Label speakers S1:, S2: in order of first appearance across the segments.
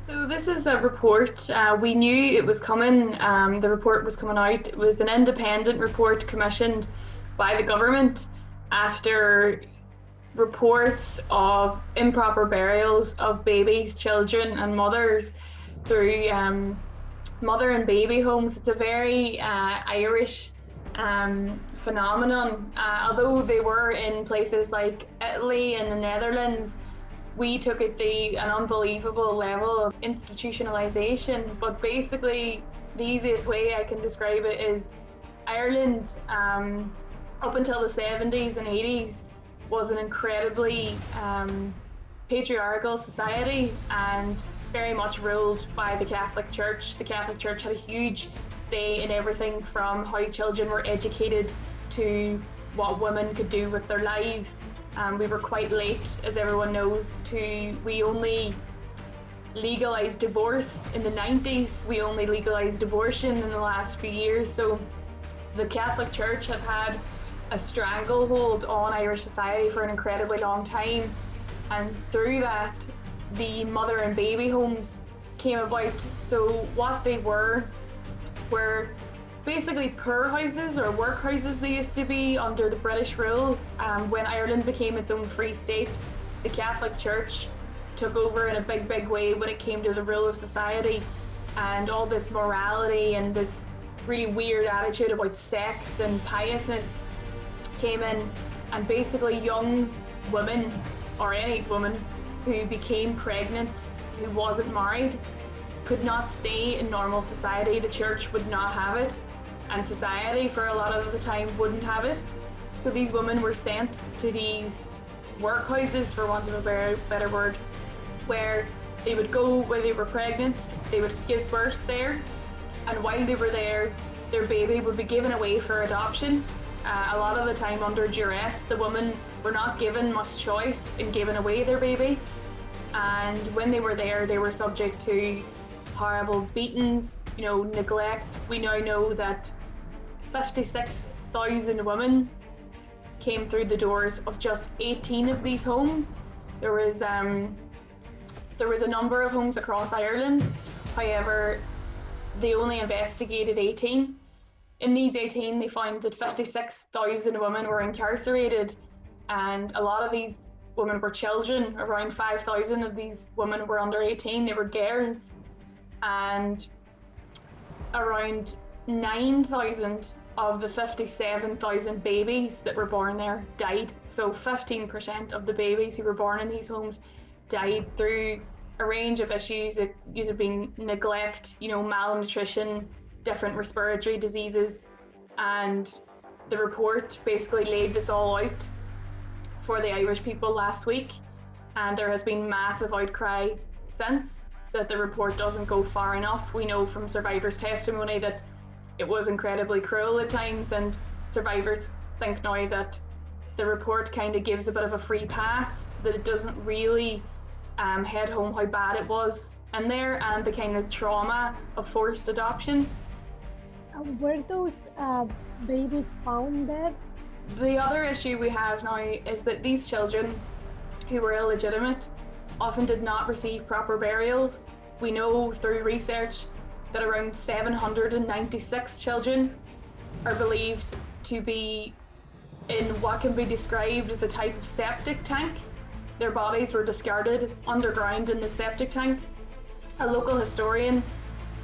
S1: So this is a report. We knew it was coming. The report was coming out. It was an independent report commissioned by the government after reports of improper burials of babies, children, and mothers through mother and baby homes. It's a very Irish phenomenon. Although they were in places like Italy and the Netherlands, we took it to an unbelievable level of institutionalization. But basically, the easiest way I can describe it is Ireland, up until the 70s and 80s, was an incredibly patriarchal society and very much ruled by the Catholic Church. The Catholic Church had a huge say in everything from how children were educated to what women could do with their lives. We were quite late, as everyone knows, we only legalised divorce in the 90s. We only legalised abortion in the last few years. So the Catholic Church has had a stranglehold on Irish society for an incredibly long time. And through that, the mother and baby homes came about. So what they were basically poor houses or workhouses they used to be under the British rule. When Ireland became its own free state, the Catholic Church took over in a big way when it came to the rule of society, and all this morality and this really weird attitude about sex and piousness came in, and basically young women, or any woman who became pregnant, who wasn't married, could not stay in normal society. The church would not have it, and society for a lot of the time wouldn't have it. So these women were sent to these workhouses, for want of a better word, where they would go when they were pregnant, they would give birth there, and while they were there, their baby would be given away for adoption. A lot of the time under duress. The women were not given much choice in giving away their baby, and when they were there, they were subject to horrible beatings, neglect. We now know that 56,000 women came through the doors of just 18 of these homes. There was a number of homes across Ireland. However, they only investigated 18. In these 18, they found that 56,000 women were incarcerated, and a lot of these women were children. Around 5,000 of these women were under 18. They were girls, and around 9,000 of the 57,000 babies that were born there died. So 15% of the babies who were born in these homes died through a range of issues, usually being neglect, malnutrition, different respiratory diseases. And the report basically laid this all out for the Irish people last week, and there has been massive outcry since that the report doesn't go far enough. We know from survivors' testimony that it was incredibly cruel at times, and survivors think now that the report kind of gives a bit of a free pass, that it doesn't really head home how bad it was in there and the kind of trauma of forced adoption.
S2: Were those babies found dead?
S1: The other issue we have now is that these children who were illegitimate often did not receive proper burials. We know through research that around 796 children are believed to be in what can be described as a type of septic tank. Their bodies were discarded underground in the septic tank. A local historian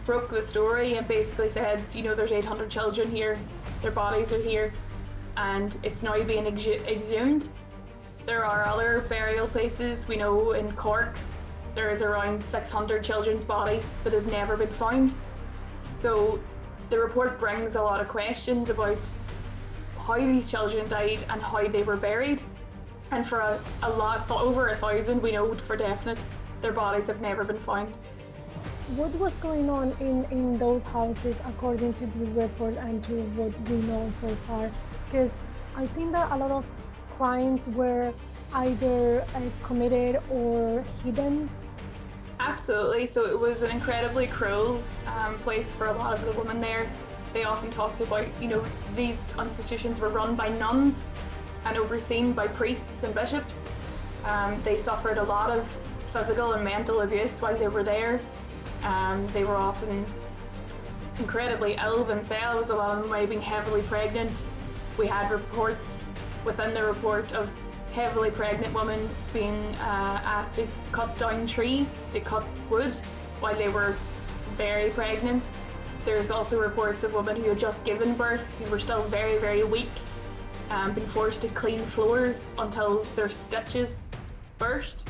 S1: broke the story and basically said, there's 800 children here, their bodies are here, and it's now being exhumed. There are other burial places. We know in Cork there is around 600 children's bodies that have never been found. So the report brings a lot of questions about how these children died and how they were buried. And for over 1,000, we know for definite, their bodies have never been found.
S2: What was going on in those houses according to the report and to what we know so far? Because I think that a lot of crimes were either committed or hidden.
S1: Absolutely. So it was an incredibly cruel place for a lot of the women there. They often talked about, these institutions were run by nuns and overseen by priests and bishops. They suffered a lot of physical and mental abuse while they were there. They were often incredibly ill themselves. A lot of them might have been heavily pregnant. We had reports within the report of heavily pregnant women being asked to cut down trees, to cut wood while they were very pregnant. There's also reports of women who had just given birth, who were still very, very weak, been forced to clean floors until their stitches burst.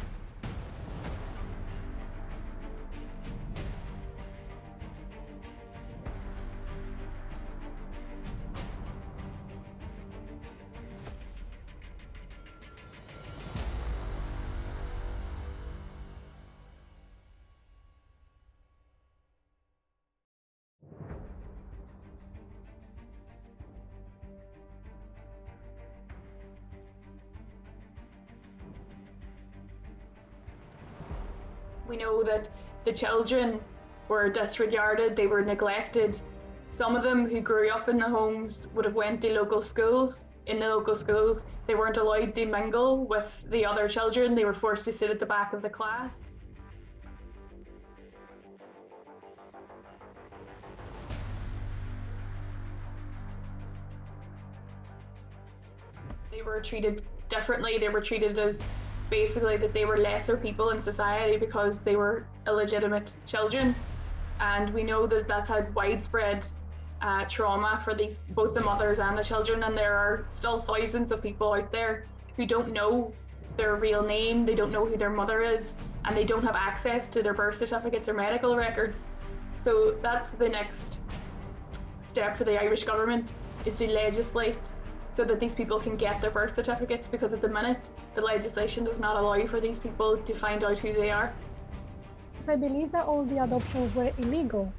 S1: We know that the children were disregarded, they were neglected. Some of them who grew up in the homes would have went to local schools. In the local schools, they weren't allowed to mingle with the other children. They were forced to sit at the back of the class. They were treated differently. They were treated as basically that they were lesser people in society because they were illegitimate children. And we know that that's had widespread trauma for both the mothers and the children, and there are still thousands of people out there who don't know their real name, they don't know who their mother is, and they don't have access to their birth certificates or medical records. So that's the next step for the Irish government, is to legislate so that these people can get their birth certificates, because at the minute the legislation does not allow for these people to find out who they are.
S2: So I believe that all the adoptions were illegal.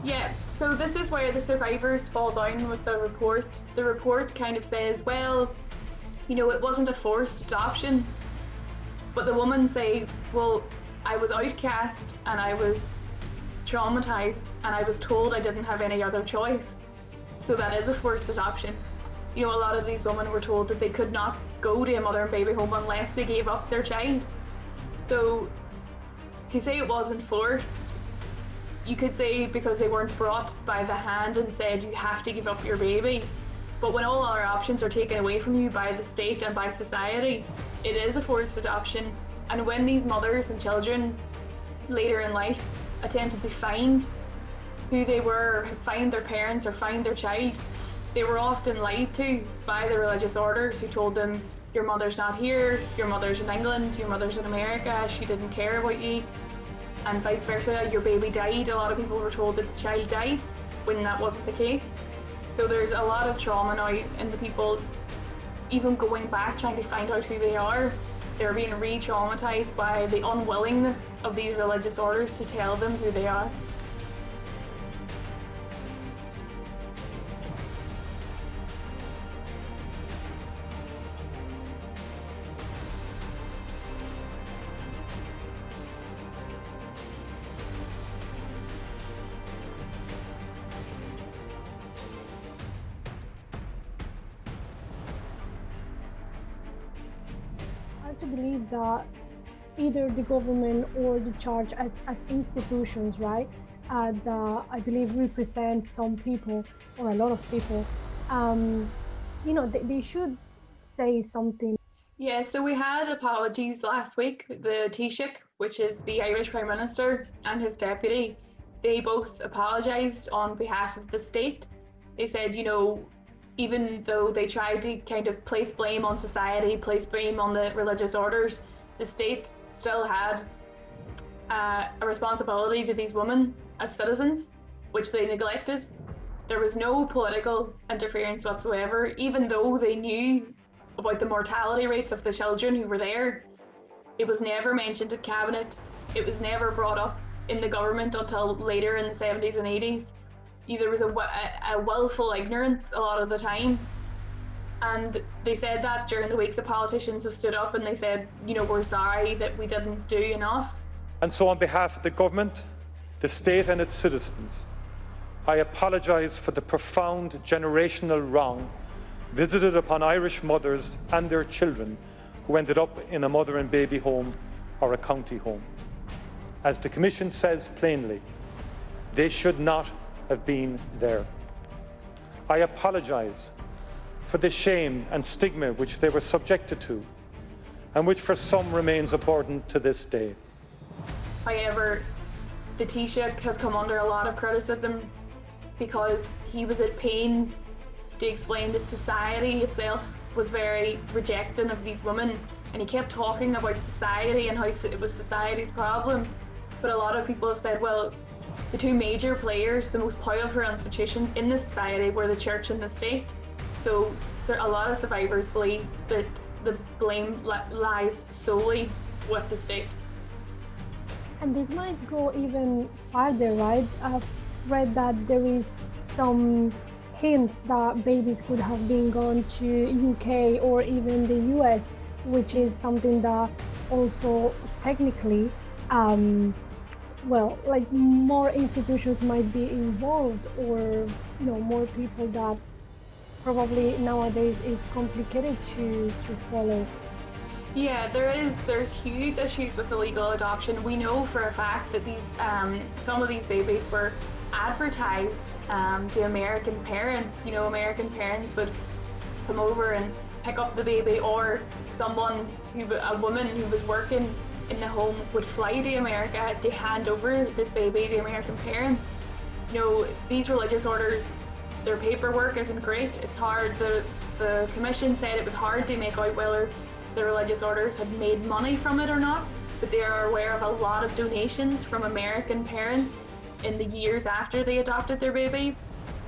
S1: Yeah, so this is where the survivors fall down with the report. The report kind of says, well, you know, it wasn't a forced adoption, but the women say, well, I was outcast and I was traumatized and I was told I didn't have any other choice. So that is a forced adoption. You know, a lot of these women were told that they could not go to a mother and baby home unless they gave up their child. So to say it wasn't forced, you could say because they weren't brought by the hand and said you have to give up your baby. But when all other options are taken away from you by the state and by society, it is a forced adoption. And when these mothers and children later in life attempted to find who they were, find their parents or find their child, they were often lied to by the religious orders who told them, your mother's not here, your mother's in England, your mother's in America, she didn't care about you, and vice versa, your baby died. A lot of people were told that the child died when that wasn't the case. So there's a lot of trauma now in the people, even going back trying to find out who they are. They're being re-traumatized by the unwillingness of these religious orders to tell them who they are.
S2: To believe that either the government or the church as institutions, right, that I believe represent some people or a lot of people, you know, they should say something.
S1: Yeah, so we had apologies last week. The Taoiseach, which is the Irish Prime Minister, and his deputy, they both apologised on behalf of the state. They said, you know, even though they tried to kind of place blame on society, place blame on the religious orders, the state still had a responsibility to these women as citizens, which they neglected. There was no political interference whatsoever, even though they knew about the mortality rates of the children who were there. It was never mentioned at Cabinet. It was never brought up in the government until later in the 70s and 80s. There was a willful ignorance a lot of the time. And they said that during the week. The politicians have stood up and they said, you know, we're sorry that we didn't do enough.
S3: And so on behalf of the government, the state and its citizens, I apologise for the profound generational wrong visited upon Irish mothers and their children who ended up in a mother and baby home or a county home. As the Commission says plainly, they should not have been there. I apologise for the shame and stigma which they were subjected to, and which for some remains a burden to this day.
S1: However, the Taoiseach has come under a lot of criticism because he was at pains to explain that society itself was very rejecting of these women, and he kept talking about society and how it was society's problem. But a lot of people have said, well, the two major players, the most powerful institutions in the society, were the church and the state. So a lot of survivors believe that the blame lies solely with the state.
S2: And this might go even farther, right? I've read that there is some hints that babies could have been gone to UK or even the US, which is something that also technically, well, like more institutions might be involved, or more people that probably nowadays is complicated to follow.
S1: Yeah, there's huge issues with illegal adoption. We know for a fact that these some of these babies were advertised to American parents. American parents would come over and pick up the baby, or a woman who was working in the home would fly to America to hand over this baby to American parents. These religious orders, their paperwork isn't great. It's hard. The Commission said it was hard to make out whether the religious orders had made money from it or not, but they are aware of a lot of donations from American parents in the years after they adopted their baby.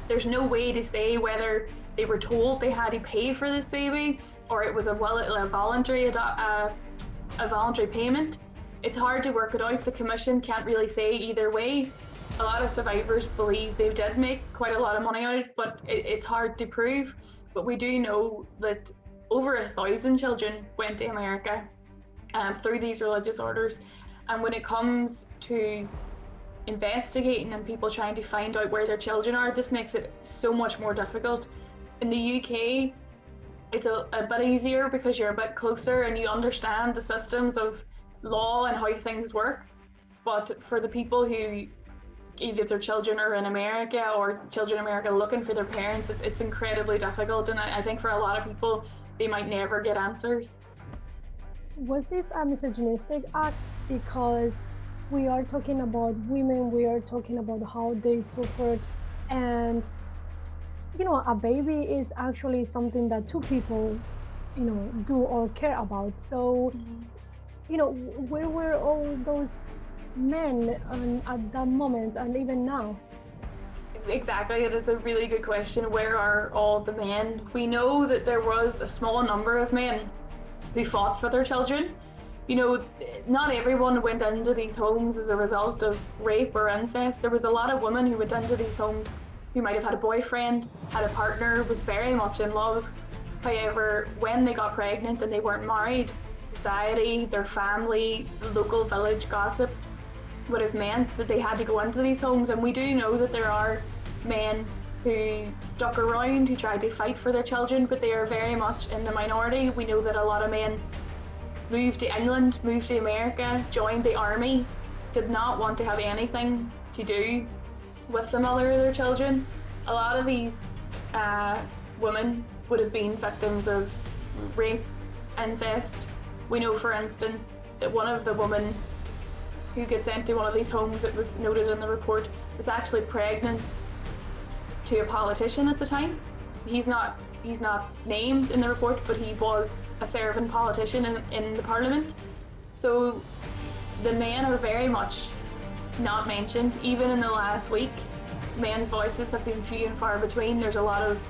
S1: There's no way to say whether they were told they had to pay for this baby or it was a voluntary payment. It's hard to work it out. The Commission can't really say either way. A lot of survivors believe they did make quite a lot of money on it, but it's hard to prove. But we do know that over 1,000 children went to America through these religious orders. And when it comes to investigating and people trying to find out where their children are, this makes it so much more difficult. In the UK, it's a bit easier because you're a bit closer and you understand the systems of law and how things work. But for the people who either their children are in America or children in America looking for their parents, it's incredibly difficult. And I think for a lot of people, they might never get answers.
S2: Was this a misogynistic act? Because we are talking about women, we are talking about how they suffered, and a baby is actually something that two people do or care about. So where were all those men at that moment and even now?
S1: Exactly, it is a really good question. Where are all the men? We know that there was a small number of men who fought for their children. Not everyone went into these homes as a result of rape or incest. There was a lot of women who went into these homes who might have had a boyfriend, had a partner, was very much in love. However, when they got pregnant and they weren't married, society, their family, local village gossip would have meant that they had to go into these homes. And we do know that there are men who stuck around, who tried to fight for their children, but they are very much in the minority. We know that a lot of men moved to England, moved to America, joined the army, did not want to have anything to do with the mother of their children. A lot of these women would have been victims of rape, incest. We know, for instance, that one of the women who gets sent to one of these homes, it was noted in the report, was actually pregnant to a politician at the time. He's not named in the report, but he was a serving politician in the parliament. So the men are very much not mentioned. Even in the last week, men's voices have been few and far between. There's a lot of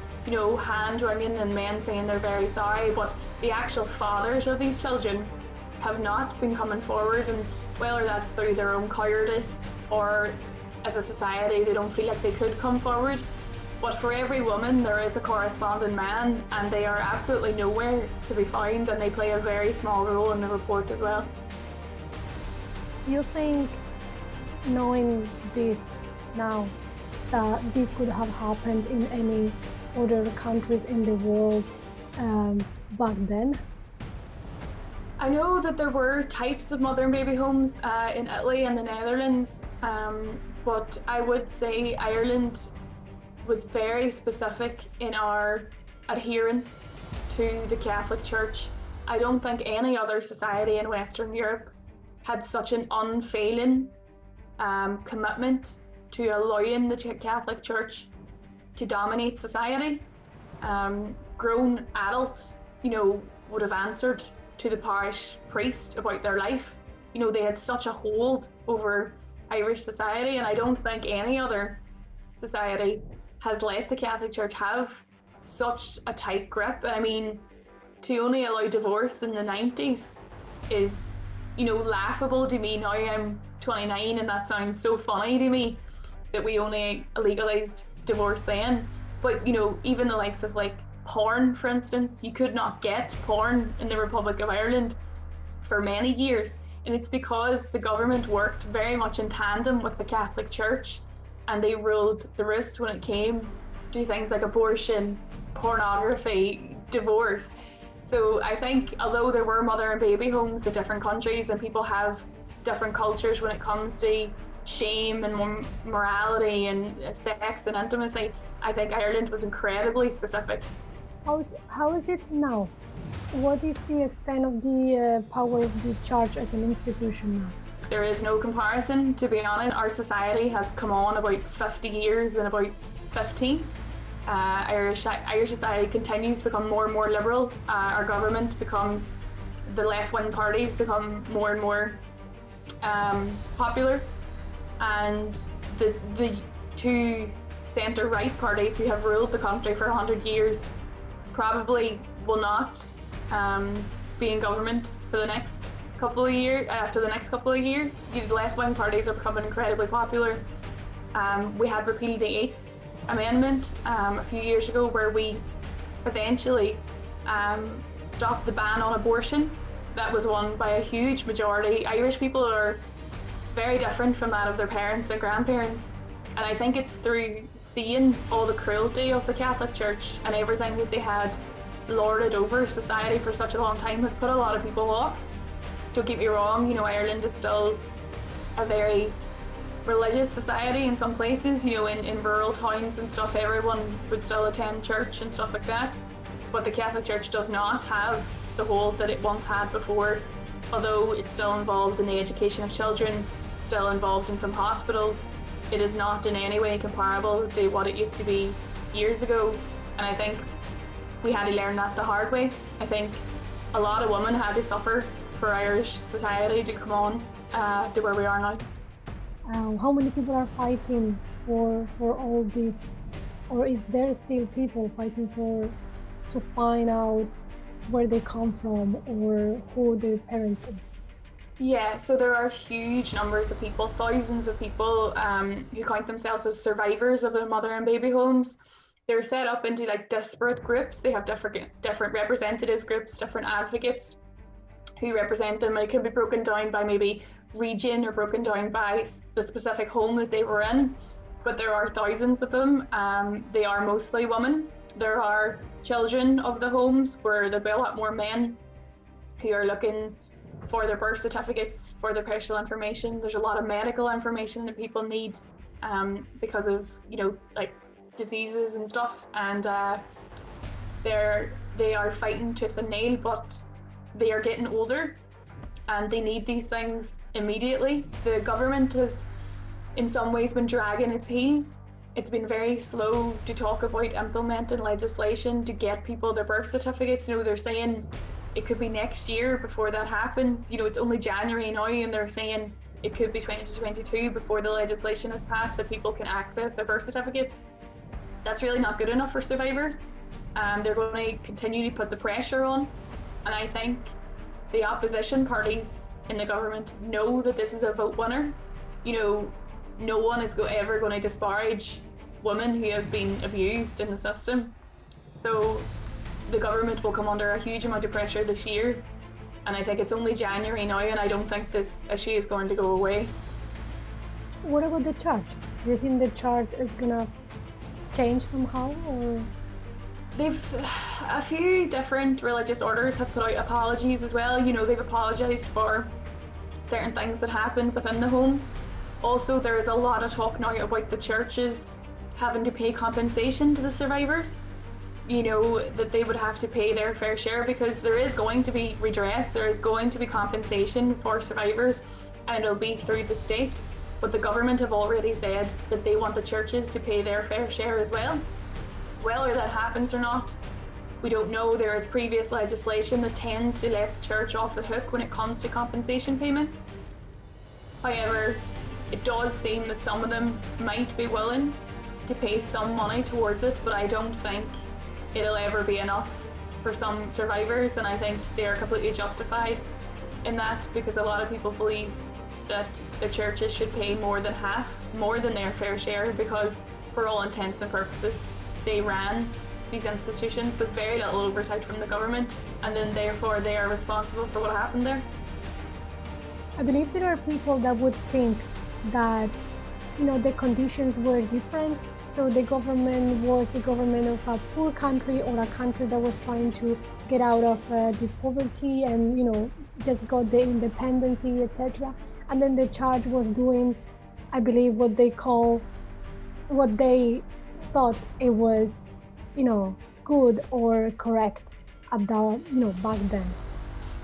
S1: hand wringing and men saying they're very sorry, but the actual fathers of these children have not been coming forward, and whether that's through their own cowardice or as a society they don't feel like they could come forward. But for every woman there is a corresponding man, and they are absolutely nowhere to be found, and they play a very small role in the report as well.
S2: You think, knowing this now, that this could have happened in any other countries in the world back then?
S1: I know that there were types of mother and baby homes in Italy and the Netherlands, but I would say Ireland was very specific in our adherence to the Catholic Church. I don't think any other society in Western Europe had such an unfailing commitment to allowing the Catholic Church to dominate society. Grown adults, would have answered to the parish priest about their life. They had such a hold over Irish society, and I don't think any other society has let the Catholic Church have such a tight grip. I mean, to only allow divorce in the 90s is, laughable to me. Now I'm 29 and that sounds so funny to me that we only legalized divorce then. But, even the likes of porn, for instance, you could not get porn in the Republic of Ireland for many years. And it's because the government worked very much in tandem with the Catholic Church, and they ruled the roost when it came to things like abortion, pornography, divorce. So I think although there were mother and baby homes in different countries and people have different cultures when it comes to shame and morality and sex and intimacy, I think Ireland was incredibly specific.
S2: How is it now? What is the extent of the power of the church as an institution now?
S1: There is no comparison, to be honest. Our society has come on about 50 years in about 15. Irish society continues to become more and more liberal. Our government becomes, the left-wing parties become more and more popular, and the two centre-right parties who have ruled the country for 100 years probably will not be in government for the next couple of years. After the next couple of years, the left-wing parties are becoming incredibly popular. We had repealed the 8th Amendment a few years ago, where we eventually stopped the ban on abortion. That was won by a huge majority. Irish people are very different from that of their parents and grandparents, and I think it's through seeing all the cruelty of the Catholic Church and everything that they had lorded over society for such a long time has put a lot of people off. Don't get me wrong, Ireland is still a very religious society in some places, in rural towns and stuff, everyone would still attend church and stuff like that. But the Catholic Church does not have the hold that it once had before, although it's still involved in the education of children, still involved in some hospitals. It is not in any way comparable to what it used to be years ago, and I think we had to learn that the hard way. I think a lot of women had to suffer for Irish society to come on to where we are now.
S2: How many people are fighting for all this, or is there still people fighting to find out where they come from or who their parents is?
S1: Yeah, so there are huge numbers of people, thousands of people who count themselves as survivors of the mother and baby homes. They're set up into disparate groups. They have different representative groups, different advocates who represent them. It can be broken down by maybe region or broken down by the specific home that they were in, but there are thousands of them. They are mostly women. There are children of the homes where there'll be a lot more men who are looking for their birth certificates, for their personal information. There's a lot of medical information that people need because of diseases and stuff, and they are fighting tooth and nail, but they are getting older and they need these things immediately. The government has in some ways been dragging its heels. It's been very slow to talk about implementing legislation to get people their birth certificates. They're saying it could be next year before that happens. It's only January now, and they're saying it could be 2022 before the legislation is passed that people can access their birth certificates. That's really not good enough for survivors. They're going to continue to put the pressure on, and I think the opposition parties in the government know that this is a vote winner. No one is ever going to disparage women who have been abused in the system. So the government will come under a huge amount of pressure this year, and I think it's only January now, and I don't think this issue is going to go away.
S2: What about the church? Do you think the church is gonna change somehow, or?
S1: A few different religious orders have put out apologies as well. You know, they've apologised for certain things that happened within the homes. Also, there is a lot of talk now about the churches having to pay compensation to the survivors. You know, that they would have to pay their fair share, because there is going to be redress, there is going to be compensation for survivors, and it'll be through the state. But the government have already said that they want the churches to pay their fair share as well. Whether that happens or not, we don't know. There is previous legislation that tends to let the church off the hook when it comes to compensation payments. However, it does seem that some of them might be willing to pay some money towards it, but I don't think it'll ever be enough for some survivors, and I think they're completely justified in that, because a lot of people believe that the churches should pay more than half, more than their fair share, because for all intents and purposes they ran these institutions with very little oversight from the government, and then therefore they are responsible for what happened there.
S2: I believe there are people that would think that, you know, the conditions were different. So the government was the government of a poor country, or a country that was trying to get out of the poverty and, you know, just got the independency, etc. And then the church was doing, I believe, what they thought it was, you know, good or correct at that, you know, back then.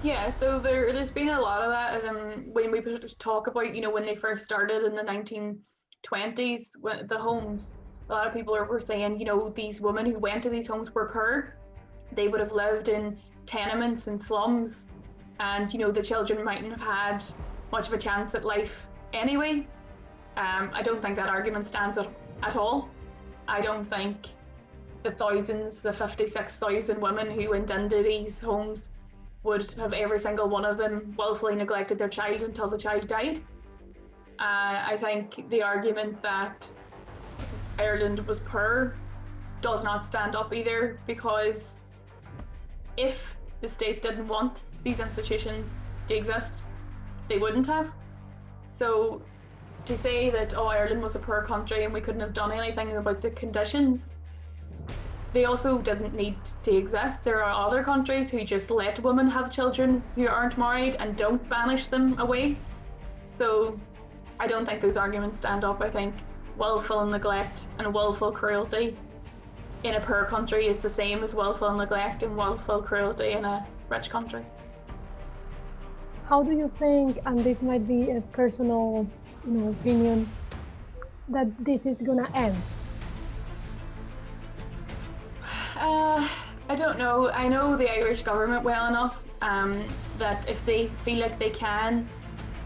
S1: Yeah, so there's been a lot of that when we talk about, you know, when they first started in the 1920s, when the homes, a lot of people were saying, you know, these women who went to these homes were poor. They would have lived in tenements and slums, and, you know, the children mightn't have had much of a chance at life anyway. I don't think that argument stands at all. I don't think the 56,000 women who went into these homes would have every single one of them willfully neglected their child until the child died. I think the argument that Ireland was poor does not stand up either, because if the state didn't want these institutions to exist, they wouldn't have. So to say that, oh, Ireland was a poor country and we couldn't have done anything about the conditions, they also didn't need to exist. There are other countries who just let women have children who aren't married and don't banish them away. So I don't think those arguments stand up. I think willful neglect and willful cruelty in a poor country is the same as willful neglect and willful cruelty in a rich country.
S2: How do you think, and this might be a personal, you know, opinion, that this is gonna end?
S1: I don't know. I know the Irish government well enough that if they feel like they can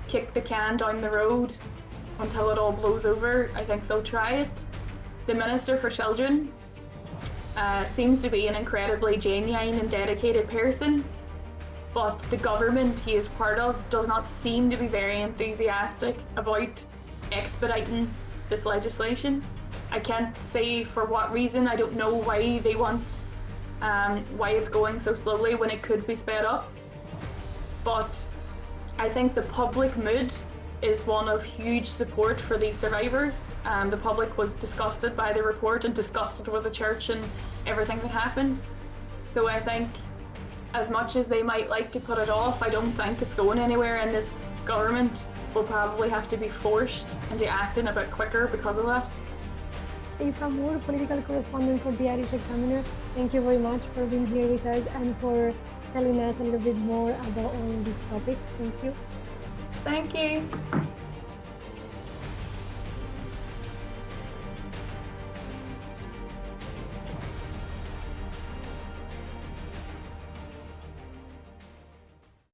S1: kick the can down the road until it all blows over, I think they'll try it. The Minister for Children seems to be an incredibly genuine and dedicated person, but the government he is part of does not seem to be very enthusiastic about expediting this legislation. I can't say for what reason. I don't know why they want, why it's going so slowly when it could be sped up. But I think the public mood is one of huge support for these survivors. The public was disgusted by the report and disgusted with the church and everything that happened. So I think as much as they might like to put it off, I don't think it's going anywhere, and this government will probably have to be forced into acting a bit quicker because of that.
S2: Aoife Moore, political correspondent for the Irish Examiner, thank you very much for being here with us and for telling us a little bit more about all this topic. Thank you.
S1: Thank you.